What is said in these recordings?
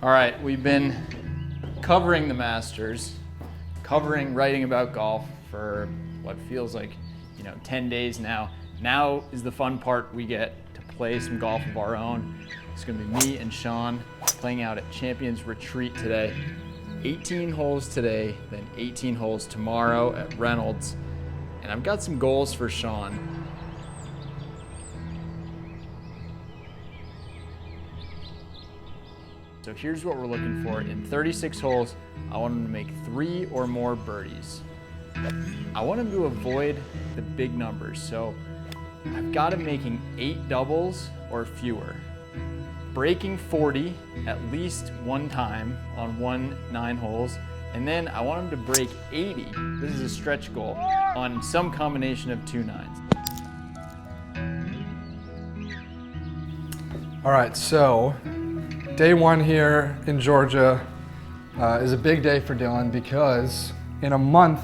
All right, we've been covering the Masters, covering writing about golf for what feels like, 10 days now. Now is the fun part. We get to play some golf of our own. It's gonna be me and Sean playing out at Champions Retreat today. 18 holes today, then 18 holes tomorrow at Reynolds. And I've got some goals for Sean. So here's what we're looking for. In 36 holes, I want him to make 3 or more birdies. I want him to avoid the big numbers, so I've got him making 8 doubles or fewer. Breaking 40 at least one time on 9 holes, and then I want him to break 80, this is a stretch goal, on some combination of 2 9s. All right, so day one here in Georgia is a big day for Dylan because in a month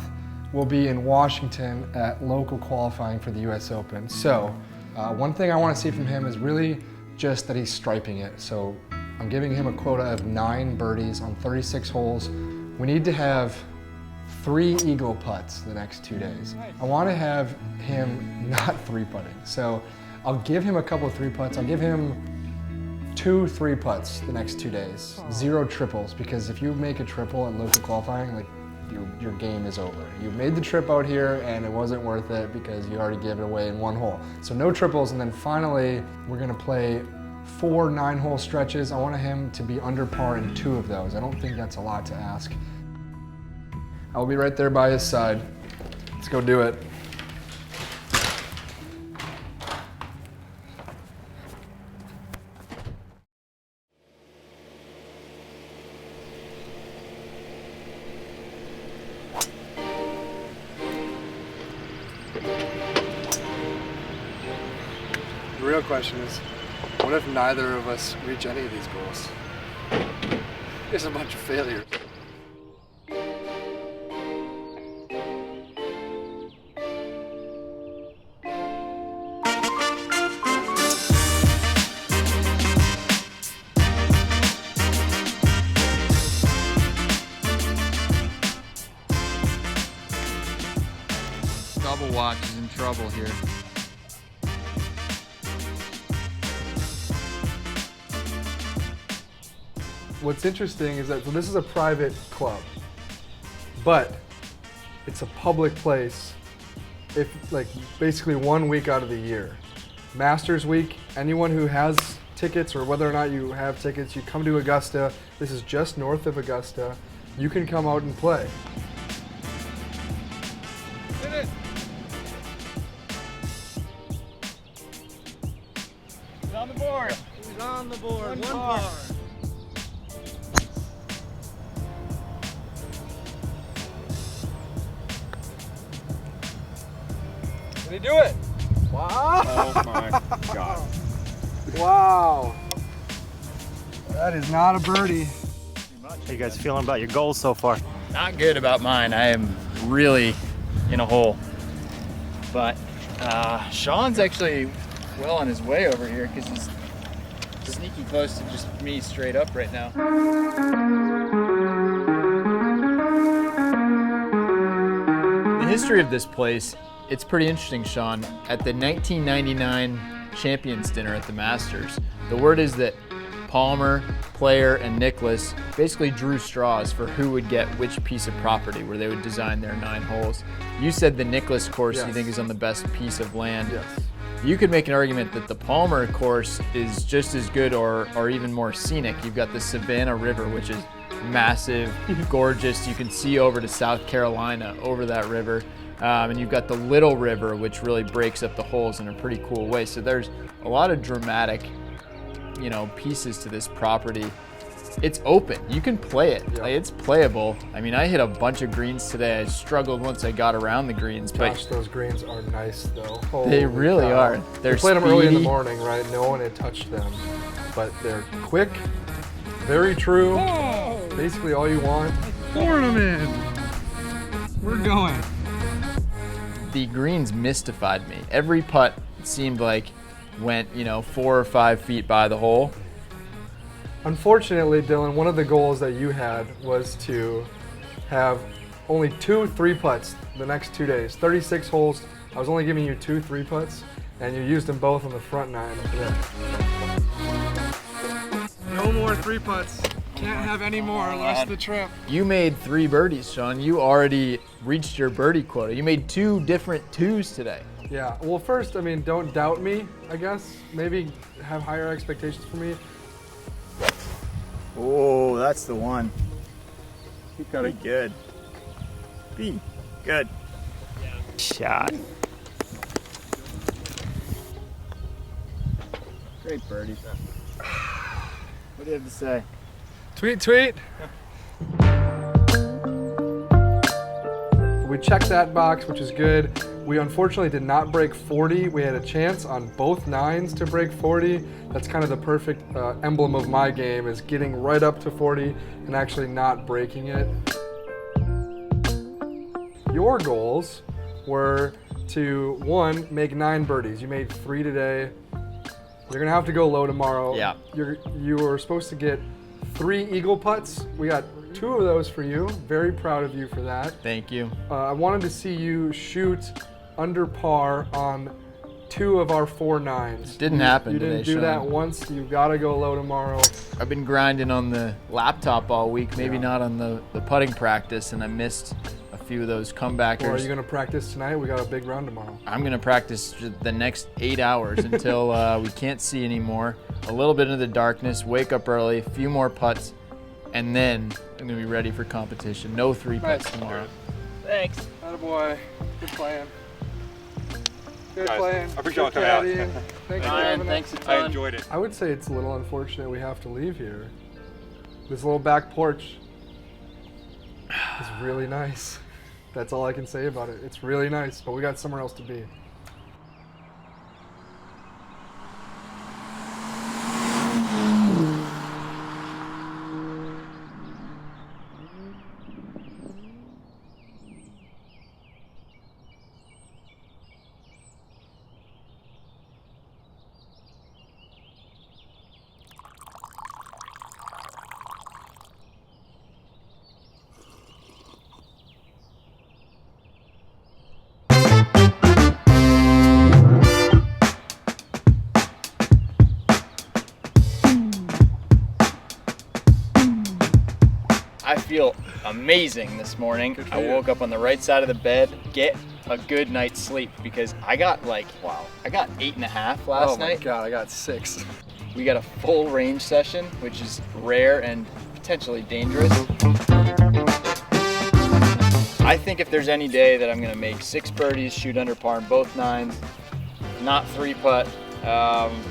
we'll be in Washington at local qualifying for the US Open. So one thing I want to see from him is really just that he's striping it. So I'm giving him a quota of 9 birdies on 36 holes. We need to have 3 eagle putts the next 2 days. I want to have him not 3-putting. So I'll give him a couple of 3-putts. I'll give him 2 3-putts the next 2 days. 0 triples, because if you make a triple at local qualifying, like your game is over. You made the trip out here and it wasn't worth it because you already gave it away in 1 hole. So no triples, and then finally we're gonna play 4 9-hole stretches. I want him to be under par in 2 of those. I don't think that's a lot to ask. I'll be right there by his side. Let's go do it. The real question is, what if neither of us reach any of these goals? It's a bunch of failures. Double watch is in trouble here. What's interesting is that this is a private club, but it's a public place if basically 1 week out of the year. Masters week, anyone who has tickets or whether or not you have tickets, you come to Augusta. This is just north of Augusta. You can come out and play. Hit it. He's on the board. He's on the board. One bar. Did he do it? Wow. Oh my God. Wow. That is not a birdie. How you guys feeling about your goals so far? Not good about mine. I am really in a hole. But Sean's actually well on his way over here because he's sneaky close to just me straight up right now. The history of this place, it's pretty interesting, Sean. At the 1999 Champions Dinner at the Masters, the word is that Palmer, Player, and Nicklaus basically drew straws for who would get which piece of property where they would design their 9 holes. You said the Nicklaus course you think is on the best piece of land. Yes. You could make an argument that the Palmer course is just as good or even more scenic. You've got the Savannah River, which is massive, gorgeous. You can see over to South Carolina over that river. And you've got the Little River, which really breaks up the holes in a pretty cool way. So there's a lot of dramatic, pieces to this property. It's open. You can play it. Yeah. It's playable. I mean, I hit a bunch of greens today. I struggled once I got around the greens. Gosh, those greens are nice though. They really are. They're We played them early in the speedy. morning, right? No one had touched them, but they're quick, very true. Whoa. Basically all you want. Tournament. We're going. The greens mystified me. Every putt seemed like went, 4 or 5 feet by the hole. Unfortunately, Dylan, one of the goals that you had was to have only 2 3-putts the next 2 days. 36 holes. I was only giving you 2 3-putts, and you used them both on the front 9. No more 3-putts. Can't have any more the rest of the trip. You made 3 birdies, Sean. You already reached your birdie quota. You made 2 different 2s today. Yeah, well first, I mean, don't doubt me, I guess. Maybe have higher expectations for me. Oh, that's the one. You got it good. B, good. Shot. Great birdie. What do you have to say? Tweet, tweet. We checked that box, which is good. We unfortunately did not break 40. We had a chance on both 9s to break 40. That's kind of the perfect emblem of my game, is getting right up to 40 and actually not breaking it. Your goals were to, 1, make 9 birdies. You made 3 today. You're gonna have to go low tomorrow. Yeah. You were supposed to get 3 eagle putts. We got 2 of those for you. Very proud of you for that. Thank you. I wanted to see you shoot under par on 2 of our 4 9s. Didn't happen You today, didn't do Sean. that once. You gotta go low tomorrow. I've been grinding on the laptop all week, maybe Yeah. not on the putting practice, and I missed a few of those comebackers. Or are you gonna practice tonight? We got a big round tomorrow. I'm gonna practice the next 8 hours until we can't see anymore. A little bit into the darkness, wake up early, a few more putts, and then I'm gonna be ready for competition. No 3-putts tomorrow. Thanks. Attaboy. Good plan. Good Guys, plan. I appreciate y'all Good coming out. caddying. Thanks for Ryan, having thanks us. a ton. I enjoyed it. I would say it's a little unfortunate we have to leave here. This little back porch is really nice. That's all I can say about it. It's really nice, but we got somewhere else to be. I feel amazing this morning. Good for I you. woke up on the right side of the bed, get a good night's sleep, because I got I got 8.5 last Oh my night. God, I got 6. We got a full range session, which is rare and potentially dangerous. I think if there's any day that I'm gonna make 6 birdies, shoot under par in both 9s, not 3-putt,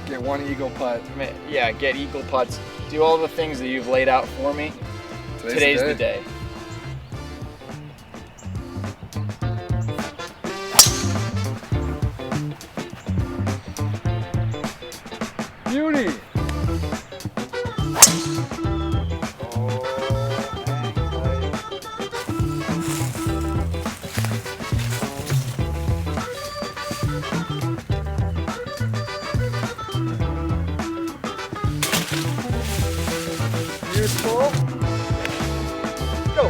Get 1 eagle putt. yeah, get eagle putts, do all the things that you've laid out for me. Today's the day. Beauty! Beautiful. Go.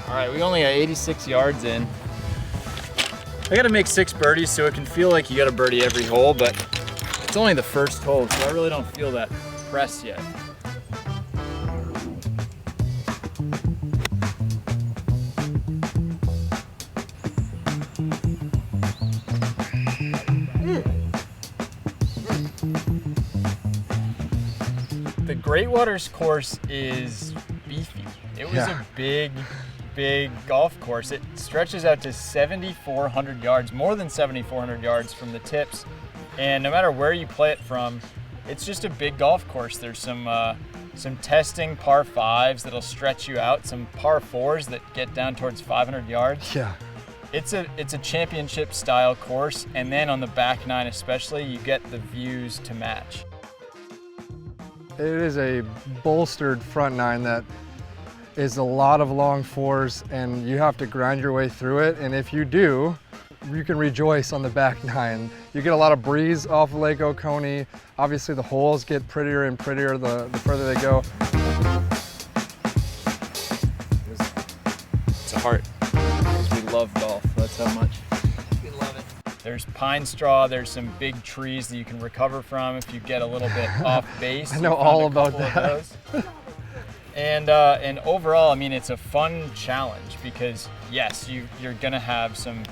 All right, we only got 86 yards in. I gotta make 6 birdies so it can feel like you got a birdie every hole, but it's only the first hole, so I really don't feel that press yet. The Great Waters course is beefy. It was Yeah. a big golf course. It stretches out to 7,400 yards, more than 7,400 yards from the tips. And no matter where you play it from, it's just a big golf course. There's some testing par 5s that'll stretch you out, some par 4s that get down towards 500 yards. Yeah. It's a championship style course, and then on the back 9 especially, you get the views to match. It is a bolstered front 9 that is a lot of long 4s, and you have to grind your way through it. And if you do, you can rejoice on the back nine. You get a lot of breeze off of Lake Oconee. Obviously the holes get prettier and prettier the further they go. It's a heart, because we love golf, that's how much we love it. There's pine straw, there's some big trees that you can recover from if you get a little bit off base. I know all about that. And overall, I mean, it's a fun challenge because yes, you're gonna have some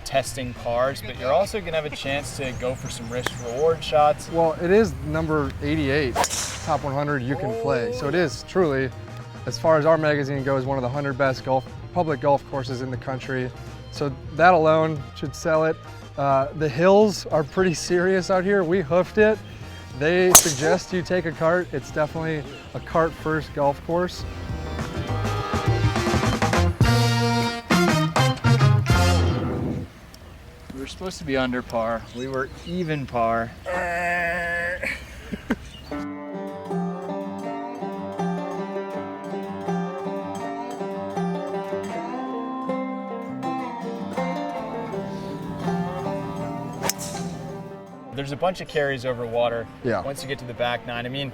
testing pars, but you're also gonna have a chance to go for some risk reward shots. Well, it is number 88, top 100 you can play. So it is truly, as far as our magazine goes, one of the 100 best public golf courses in the country. So that alone should sell it. The hills are pretty serious out here. We hoofed it. They suggest you take a cart. It's definitely a cart first golf course. We were supposed to be under par. We were even par. There's a bunch of carries over water once you get to the back nine. I mean,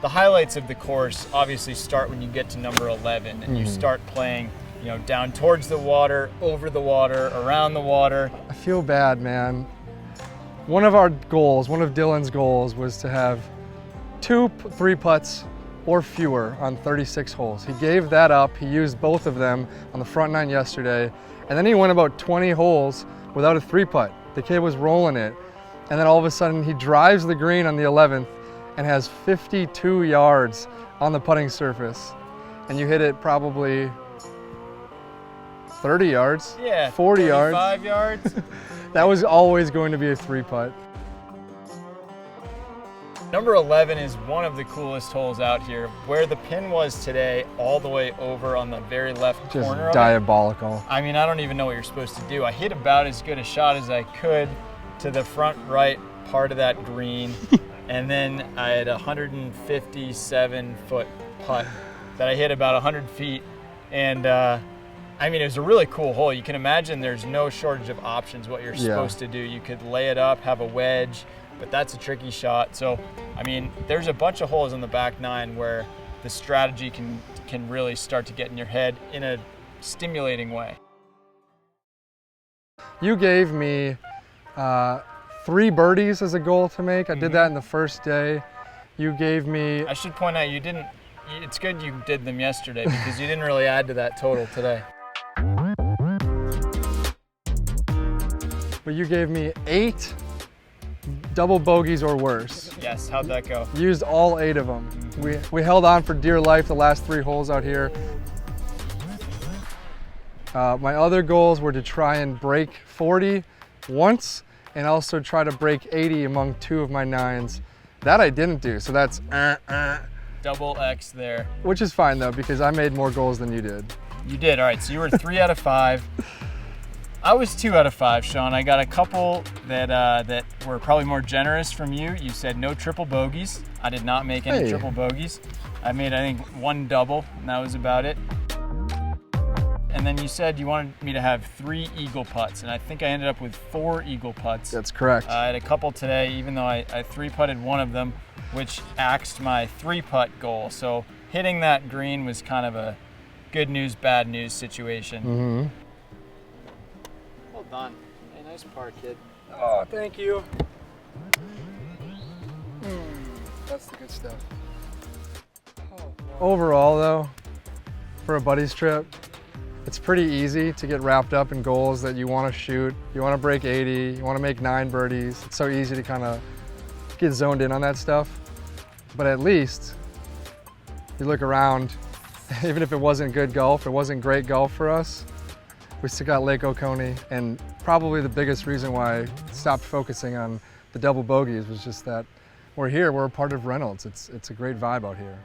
the highlights of the course obviously start when you get to number 11 and you start playing, you know, down towards the water, over the water, around the water. I feel bad, man. One of our goals, one of Dylan's goals, was to have 2 3-putts or fewer on 36 holes. He gave that up. He used both of them on the front nine yesterday, and then he went about 20 holes without a 3-putt. The kid was rolling it. And then all of a sudden he drives the green on the 11th and has 52 yards on the putting surface. And you hit it probably 30 yards, 40 yards. 45 yards. That was always going to be a 3-putt. Number 11 is one of the coolest holes out here. Where the pin was today, all the way over on the very left corner of it. Diabolical. I mean, I don't even know what you're supposed to do. I hit about as good a shot as I could to the front right part of that green, and then I had a 157-foot putt that I hit about 100 feet, and I mean, it was a really cool hole. You can imagine there's no shortage of options what you're supposed to do. You could lay it up, have a wedge, but that's a tricky shot. So, I mean, there's a bunch of holes on the back nine where the strategy can really start to get in your head in a stimulating way. You gave me 3 birdies as a goal to make. I did that in the first day. You gave me... I should point out, you didn't... It's good you did them yesterday because you didn't really add to that total today. But you gave me 8 double bogeys or worse. Yes, how'd that go? Used all 8 of them. We held on for dear life the last 3 holes out here. My other goals were to try and break 40 once and also try to break 80 among 2 of my 9s. That I didn't do, so that's Double X there. which is fine though, because I made more goals than you did. You did, all right, so you were 3 out of 5. I was 2 out of 5, Sean. I got a couple that were probably more generous from you. You said no triple bogeys. I did not make any triple bogeys. I made, I think, 1 double, and that was about it. And then you said you wanted me to have 3 eagle putts, and I think I ended up with 4 eagle putts. That's correct. I had a couple today, even though I 3-putted one of them, which axed my 3-putt goal. So hitting that green was kind of a good news, bad news situation. Well done. Hey, nice par, kid. Oh, thank you. That's the good stuff. Overall though, for a buddies trip, it's pretty easy to get wrapped up in goals that you want to shoot. You want to break 80, you want to make 9 birdies. It's so easy to kind of get zoned in on that stuff. But at least you look around, even if it wasn't good golf, it wasn't great golf for us, we still got Lake Oconee, and probably the biggest reason why I stopped focusing on the double bogeys was just that we're here, we're a part of Reynolds. It's a great vibe out here.